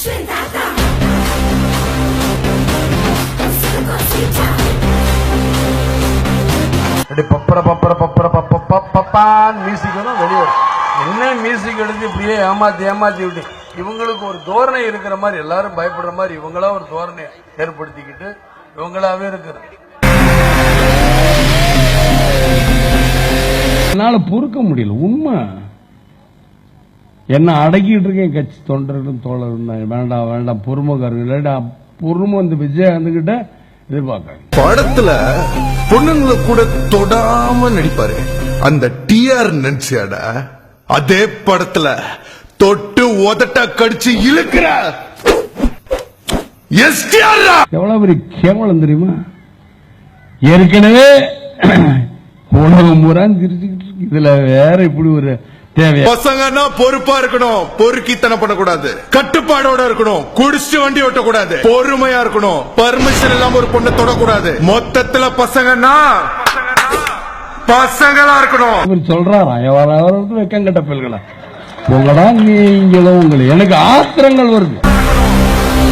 Music வெளியே என்ன music எடுத்து இப்படியே ஏமாத்தி விட்டு இவங்களுக்கு ஒரு தோரணை இருக்கிற மாதிரி, எல்லாரும் பயப்படுற மாதிரி இவங்களா ஒரு தோரணை ஏற்படுத்திக்கிட்டு இவங்களாவே இருக்கிறாங்க. என்னால பொறுக்க முடியல. உண்மை என்ன அடக்கிட்டு இருக்கேன். கட்சி தொண்டரும் தோழரும் வேண்டாம் பொறுமைக்காரங்க பொறுமை வந்து விஜயகாந்த் கிட்ட எதிர்பார்க்க. படத்துல பொண்ணுங்களை கூட தொடாம நடிப்பாரு அந்த டிஆர் நினைச்சியாட, அதே படத்துல தொட்டு உதட்ட கடிச்சு இழுக்கிற எவ்வளவு பெரிய கேவலம் தெரியுமா? ஏற்கனவே உலகம் பூரா திரிச்சுக்கிட்டு இருக்கு. இதுல வேற இப்படி ஒரு தேவை. பசங்கன்னா பொறுப்பா இருக்கணும், பொறுக்கித்தனம் பண்ணக்கூடாது, கட்டுப்பாடோட இருக்கணும், குடிச்சு வண்டி ஓட்டக்கூடாது, பொறுமையா இருக்கணும், பர்மிஷன் இல்லாம ஒரு பொண்ணை தொடக்கூடாது. மொத்தத்துல பசங்கன்னா பசங்களா இருக்கணும் சொல்றாரா? வெக்கம் கட்ட பிள்ளைகளா உங்களா நீங்களும் உங்களை எனக்கு ஆத்திரங்கள் வருது.